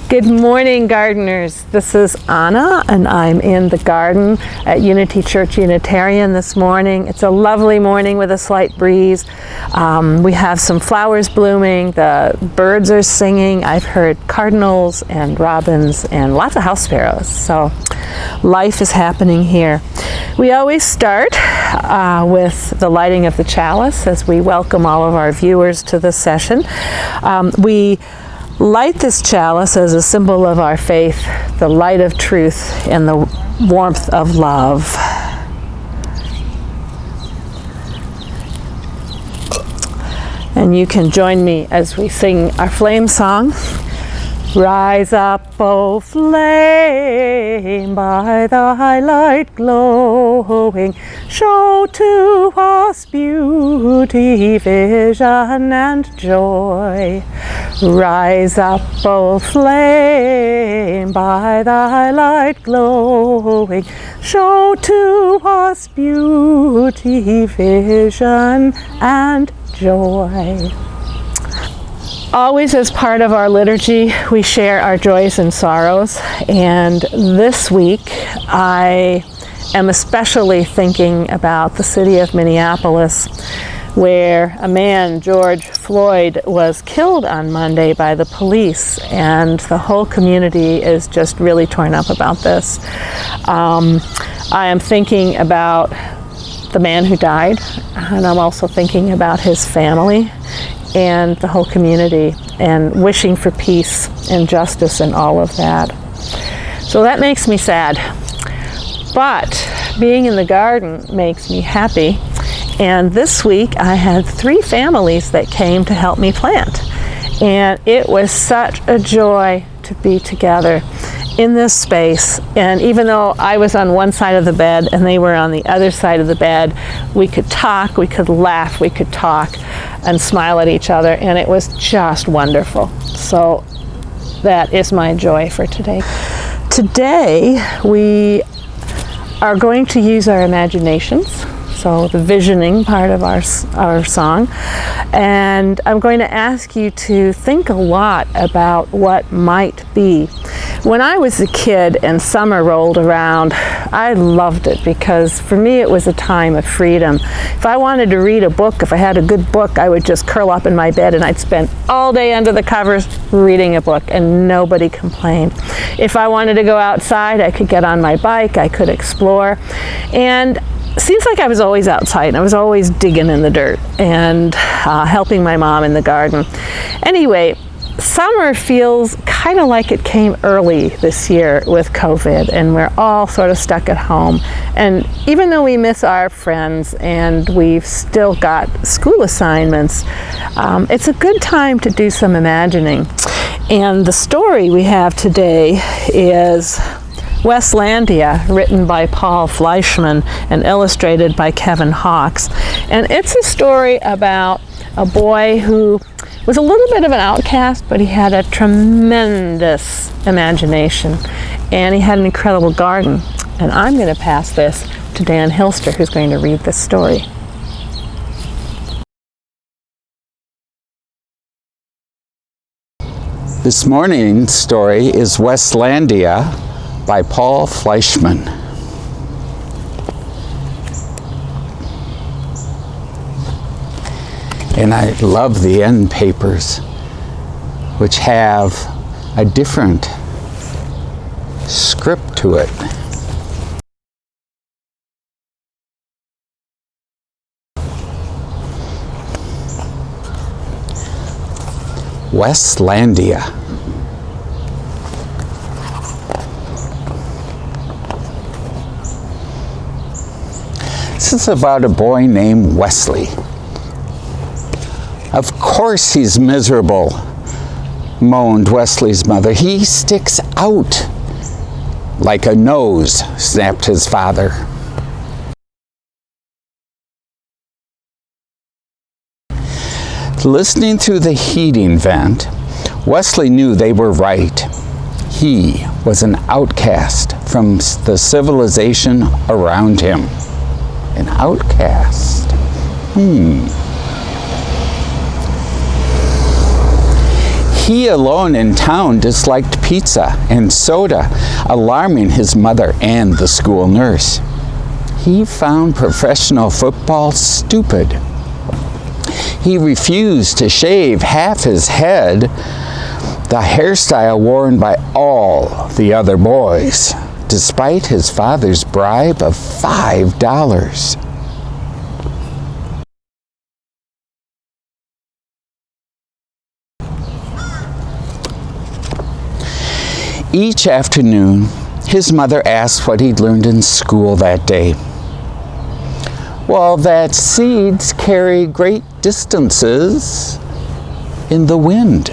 Good morning, gardeners. This is Anna, and I'm in the garden at Unity Church-Unitarian this morning. It's a lovely morning with a slight breeze. We have some flowers blooming. The birds are singing. I've heard cardinals and robins and lots of house sparrows. So life is happening here. We always start with the lighting of the chalice as we welcome all of our viewers to this session. We light this chalice as a symbol of our faith, the light of truth and the warmth of love. And you can join me as we sing our flame song. Rise up, O flame, by thy light glowing, show to us beauty, vision, and joy. Rise up, O flame, by thy light glowing, show to us beauty, vision, and joy. Always as part of our liturgy, we share our joys and sorrows, and this week I am especially thinking about the city of Minneapolis, where a man, George Floyd, was killed on Monday by the police, and the whole community is just really torn up about this. I am thinking about the man who died, and I'm also thinking about his family and the whole community, and wishing for peace and justice and all of that. So that makes me sad. But being in the garden makes me happy. And this week I had 3 families that came to help me plant. And it was such a joy to be together in this space. And even though I was on one side of the bed and they were on the other side of the bed, we could talk, we could laugh, we could talk and smile at each other, and it was just wonderful. So that is my joy for today. Today we are going to use our imaginations, so the visioning part of our song, and I'm going to ask you to think a lot about what might be. When I was a kid and summer rolled around, I loved it because for me it was a time of freedom. If I wanted to read a book, if I had a good book, I would just curl up in my bed and I'd spend all day under the covers reading a book and nobody complained. If I wanted to go outside, I could get on my bike, I could explore, and seems like I was always outside. I was always digging in the dirt and helping my mom in the garden. Anyway, summer feels kind of like it came early this year with COVID, and we're all sort of stuck at home. And even though we miss our friends and we've still got school assignments, it's a good time to do some imagining. And the story we have today is Westlandia, written by Paul Fleischman and illustrated by Kevin Hawkes. And it's a story about a boy who was a little bit of an outcast, but he had a tremendous imagination and he had an incredible garden. And I'm going to pass this to Dan Huelster, who's going to read this story. This morning's story is Westlandia by Paul Fleischman. And I love the end papers, which have a different script to it. Westlandia. This is about a boy named Wesley. Of course he's miserable, moaned Wesley's mother. He sticks out like a nose, snapped his father. Listening through the heating vent, Wesley knew they were right. He was an outcast from the civilization around him. An outcast. He alone in town disliked pizza and soda, alarming his mother and the school nurse. He found professional football stupid. He refused to shave half his head, the hairstyle worn by all the other boys, despite his father's bribe of $5. Each afternoon, his mother asked what he'd learned in school that day. Well, that seeds carry great distances in the wind,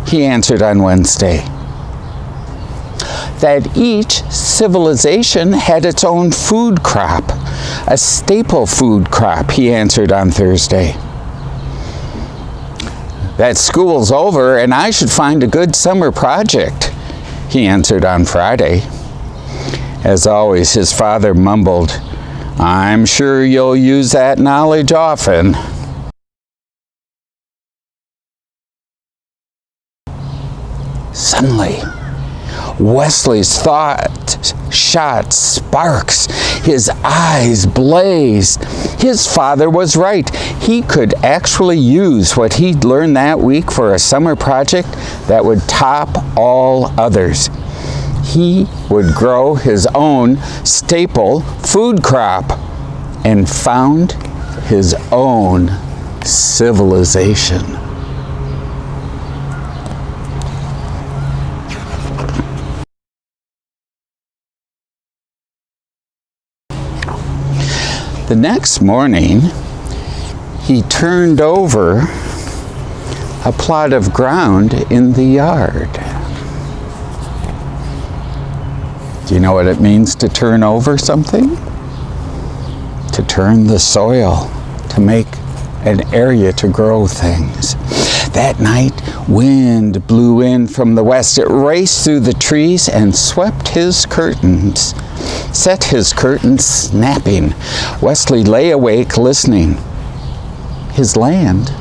he answered on Wednesday. That each civilization had its own food crop, a staple food crop, he answered on Thursday. That school's over and I should find a good summer project, he answered on Friday. As always, his father mumbled, "I'm sure you'll use that knowledge often." Suddenly, Wesley's thought shot sparks. His eyes blazed. His father was right. He could actually use what he'd learned that week for a summer project that would top all others. He would grow his own staple food crop and found his own civilization. The next morning, he turned over a plot of ground in the yard. Do you know what it means to turn over something? To turn the soil, to make an area to grow things. That night, wind blew in from the west. It raced through the trees and swept his curtains, set his curtains snapping. Wesley lay awake listening. His land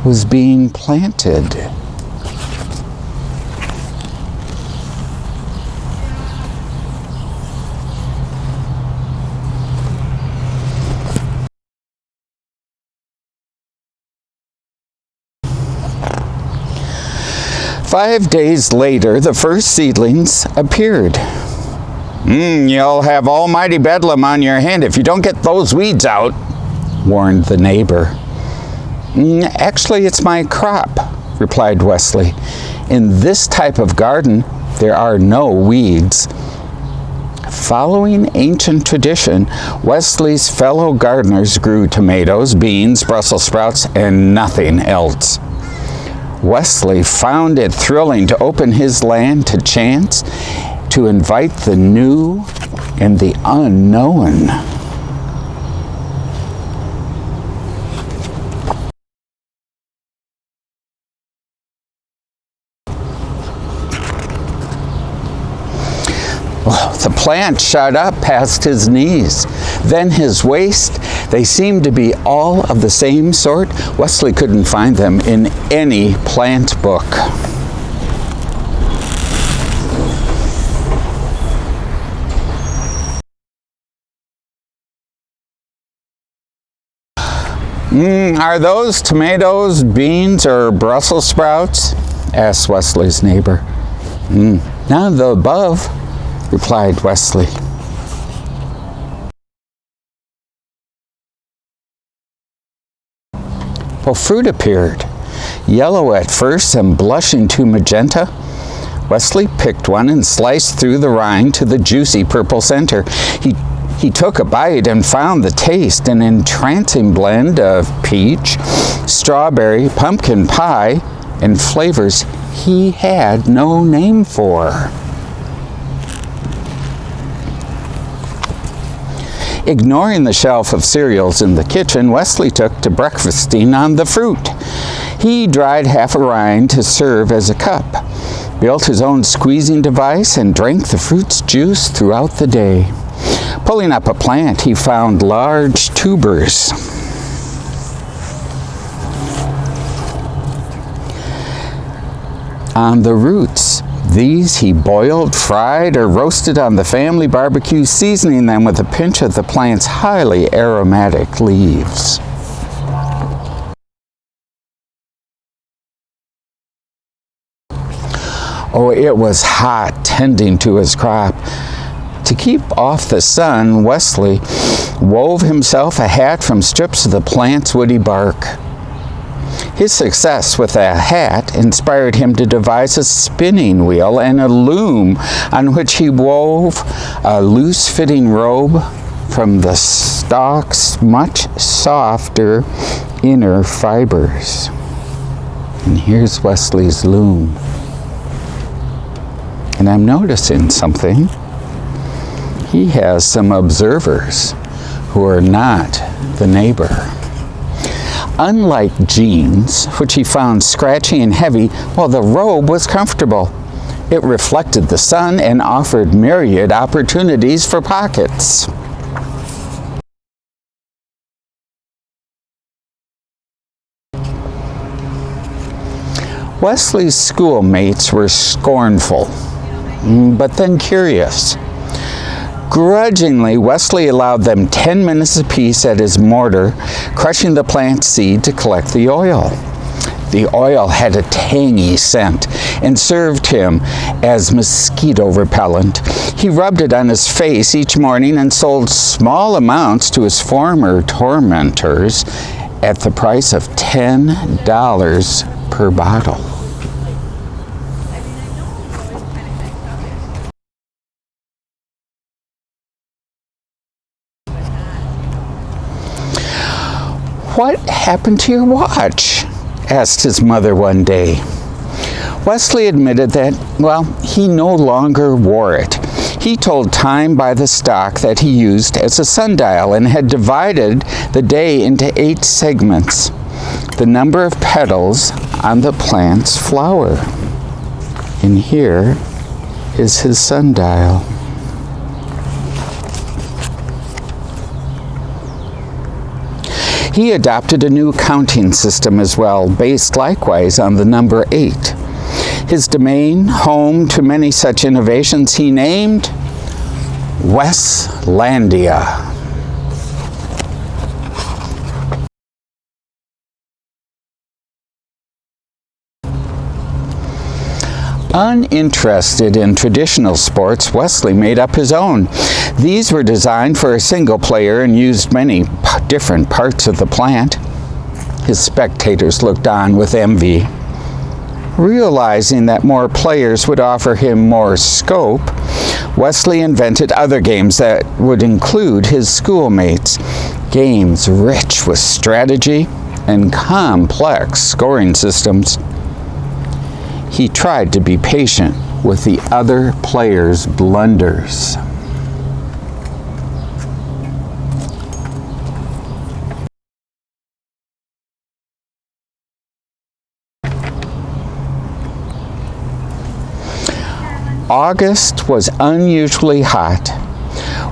was being planted. Five days later, the first seedlings appeared. You'll have almighty bedlam on your hand if you don't get those weeds out, warned the neighbor. Actually, it's my crop, replied Wesley. In this type of garden, there are no weeds. Following ancient tradition, Wesley's fellow gardeners grew tomatoes, beans, Brussels sprouts, and nothing else. Wesley found it thrilling to open his land to chance, to invite the new and the unknown. Well, the plant shot up past his knees, then his waist. They seemed to be all of the same sort. Wesley couldn't find them in any plant book. Are those tomatoes, beans, or Brussels sprouts? Asked Wesley's neighbor. None of the above, replied Wesley. Well, fruit appeared, yellow at first and blushing to magenta. Wesley picked one and sliced through the rind to the juicy purple center. He took a bite and found the taste an entrancing blend of peach, strawberry, pumpkin pie, and flavors he had no name for. Ignoring the shelf of cereals in the kitchen, Wesley took to breakfasting on the fruit. He dried half a rind to serve as a cup, built his own squeezing device, and drank the fruit's juice throughout the day. Pulling up a plant, he found large tubers. on the roots. These he boiled, fried, or roasted on the family barbecue, seasoning them with a pinch of the plant's highly aromatic leaves. Oh, it was hot tending to his crop. To keep off the sun, Wesley wove himself a hat from strips of the plant's woody bark. His success with a hat inspired him to devise a spinning wheel and a loom on which he wove a loose-fitting robe from the stalk's much softer inner fibers. And here's Wesley's loom. And I'm noticing something. He has some observers who are not the neighbor. Unlike jeans, which he found scratchy and heavy, while the robe was comfortable. It reflected the sun and offered myriad opportunities for pockets. Wesley's schoolmates were scornful, but then curious. Grudgingly, Wesley allowed them 10 minutes apiece at his mortar, crushing the plant seed to collect the oil. The oil had a tangy scent and served him as mosquito repellent. He rubbed it on his face each morning and sold small amounts to his former tormentors at the price of $10 per bottle. "What happened to your watch?" asked his mother one day. Wesley admitted that, he no longer wore it. He told time by the stalk that he used as a sundial and had divided the day into 8 segments, the number of petals on the plant's flower. And here is his sundial. He adopted a new counting system as well, based likewise on the number 8. His domain, home to many such innovations, he named Westlandia. Uninterested in traditional sports, Wesley made up his own. These were designed for a single player and used many different parts of the plant. His spectators looked on with envy. Realizing that more players would offer him more scope, Wesley invented other games that would include his schoolmates, games rich with strategy and complex scoring systems. He tried to be patient with the other players' blunders. August was unusually hot.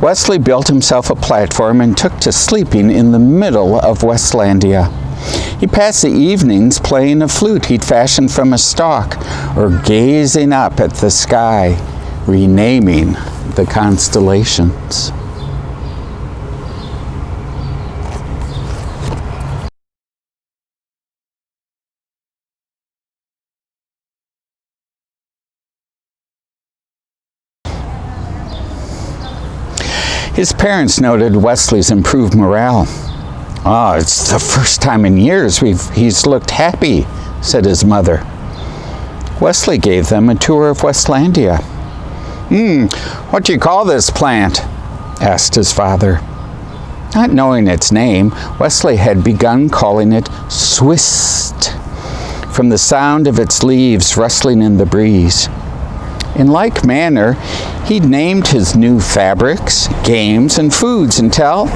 Wesley built himself a platform and took to sleeping in the middle of Westlandia. He passed the evenings playing a flute he'd fashioned from a stalk or gazing up at the sky, renaming the constellations. His parents noted Wesley's improved morale. It's the first time in years he's looked happy," said his mother. Wesley gave them a tour of Westlandia. What do you call this plant?" asked his father. Not knowing its name, Wesley had begun calling it Swist, from the sound of its leaves rustling in the breeze. In like manner, he named his new fabrics, games, and foods until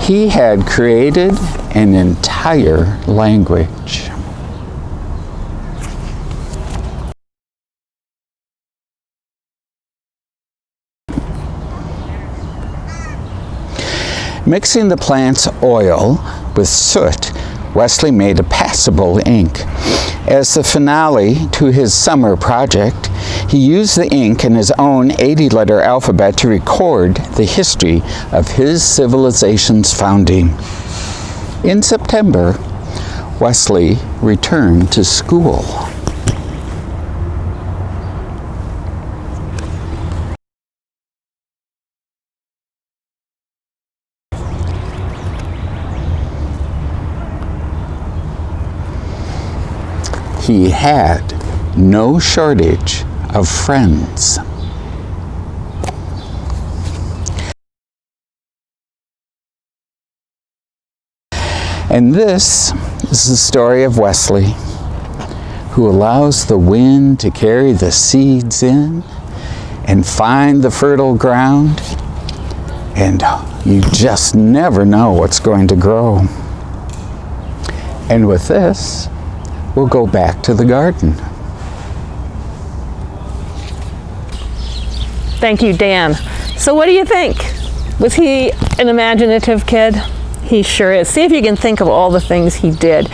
he had created an entire language. Mixing the plant's oil with soot, Wesley made a passable ink. As the finale to his summer project, he used the ink in his own 80-letter alphabet to record the history of his civilization's founding. In September, Wesley returned to school. He had no shortage of friends. And this is the story of Wesley, who allows the wind to carry the seeds in and find the fertile ground, and you just never know what's going to grow. And with this, we'll go back to the garden. Thank you, Dan. So what do you think? Was he an imaginative kid? He sure is. See if you can think of all the things he did.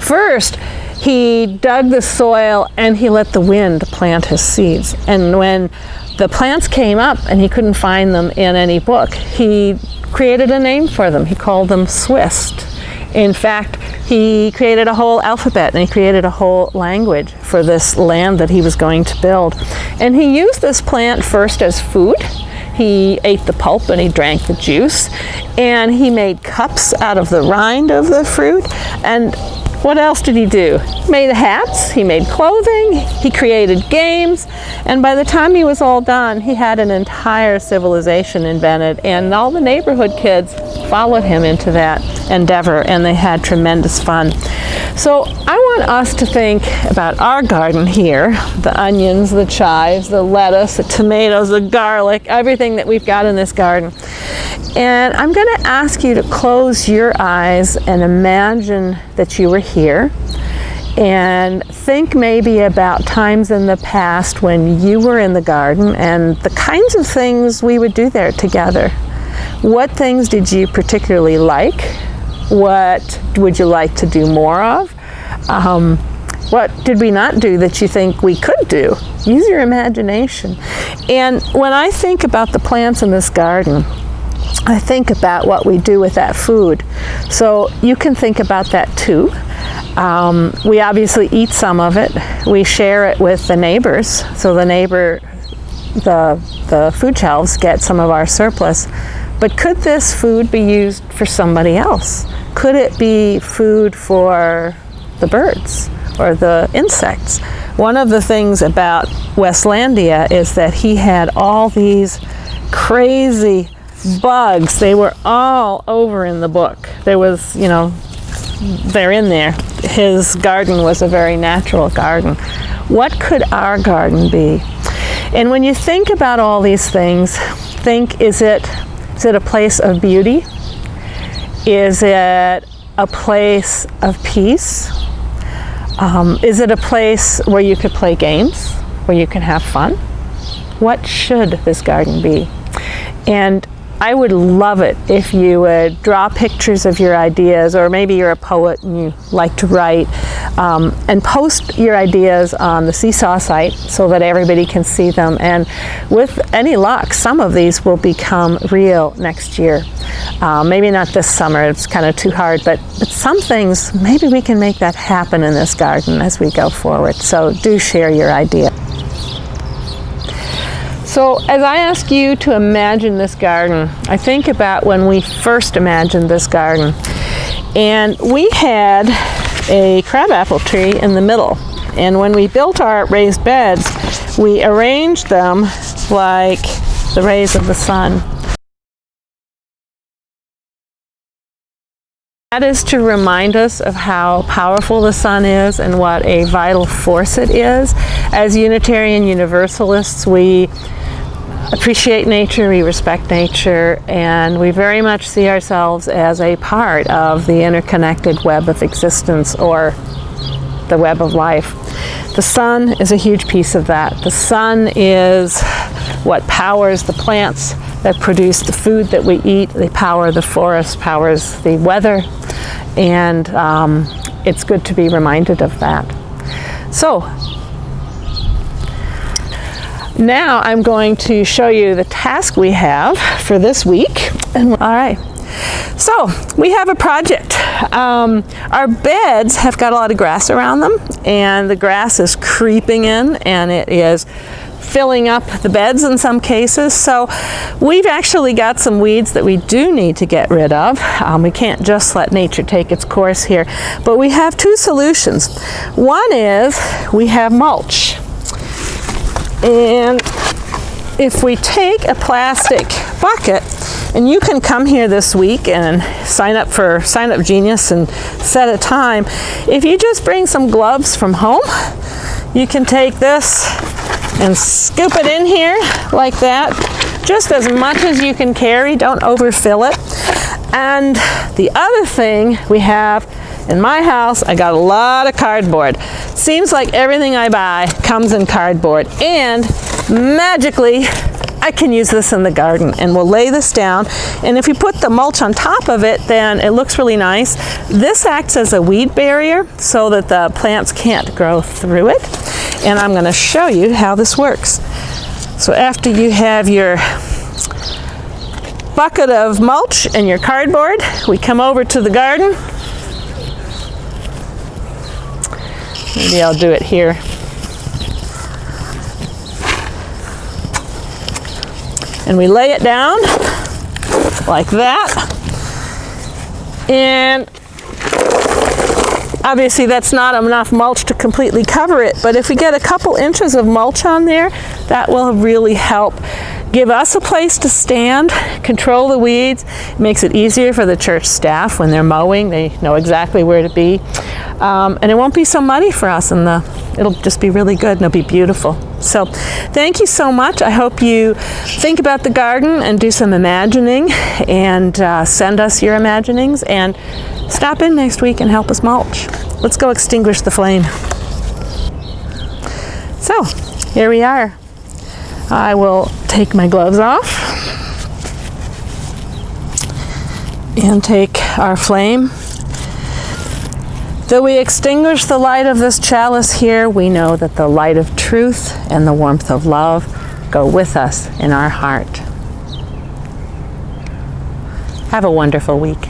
First, he dug the soil and he let the wind plant his seeds. And when the plants came up and he couldn't find them in any book, he created a name for them. He called them Swist. In fact, he created a whole alphabet and he created a whole language for this land that he was going to build. And he used this plant first as food. He ate the pulp and he drank the juice. And he made cups out of the rind of the fruit. And what else did he do? He made hats, he made clothing, he created games, and by the time he was all done, he had an entire civilization invented, and all the neighborhood kids followed him into that endeavor, and they had tremendous fun. So I want us to think about our garden here, the onions, the chives, the lettuce, the tomatoes, the garlic, everything that we've got in this garden. And I'm going to ask you to close your eyes and imagine that you were here, and think maybe about times in the past when you were in the garden and the kinds of things we would do there together. What things did you particularly like? What would you like to do more of? What did we not do that you think we could do? Use your imagination. And when I think about the plants in this garden, I think about what we do with that food. So you can think about that too. We obviously eat some of it. We share it with the neighbors. So the food shelves get some of our surplus. But could this food be used for somebody else? Could it be food for the birds or the insects? One of the things about Westlandia is that he had all these crazy bugs. They were all over in the book. There was, they're in there. His garden was a very natural garden. What could our garden be? And when you think about all these things, think, is it a place of beauty? Is it a place of peace? Is it a place where you could play games, where you can have fun? What should this garden be? And I would love it if you would draw pictures of your ideas, or maybe you're a poet and you like to write, and post your ideas on the Seesaw site so that everybody can see them. And with any luck, some of these will become real next year. Maybe not this summer, it's kind of too hard, but some things, maybe we can make that happen in this garden as we go forward. So do share your idea. So as I ask you to imagine this garden, I think about when we first imagined this garden. And we had a crabapple tree in the middle. And when we built our raised beds, we arranged them like the rays of the sun. That is to remind us of how powerful the sun is and what a vital force it is. As Unitarian Universalists, we appreciate nature, we respect nature, and we very much see ourselves as a part of the interconnected web of existence, or the web of life. The sun is a huge piece of that. The sun is what powers the plants that produce the food that we eat. They power the forest, powers the weather, and it's good to be reminded of that. So now I'm going to show you the task we have for this week. All right. So we have a project. Our beds have got a lot of grass around them, and the grass is creeping in, and it is filling up the beds in some cases. So we've actually got some weeds that we do need to get rid of. We can't just let nature take its course here, but we have two solutions. One is we have mulch, and if we take a plastic bucket, and you can come here this week and sign up Genius and set a time. If you just bring some gloves from home, you can take this and scoop it in here like that, just as much as you can carry. Don't overfill it. And the other thing we have in my house, I got a lot of cardboard. Seems like everything I buy comes in cardboard, and magically I can use this in the garden. And we'll lay this down, and if you put the mulch on top of it, then it looks really nice. This acts as a weed barrier so that the plants can't grow through it, and I'm going to show you how this works. So after you have your bucket of mulch and your cardboard, we come over to the garden. Maybe I'll do it here. And we lay it down like that. And obviously that's not enough mulch to completely cover it, but if we get a couple inches of mulch on there, that will really help give us a place to stand, control the weeds. It makes it easier for the church staff when they're mowing. They know exactly where to be. And it won't be so muddy for us, and it'll just be really good, and it'll be beautiful. So thank you so much. I hope you think about the garden and do some imagining, and send us your imaginings, and stop in next week and help us mulch. Let's go extinguish the flame. So here we are. I will take my gloves off and take our flame. Though we extinguish the light of this chalice here, we know that the light of truth and the warmth of love go with us in our heart. Have a wonderful week.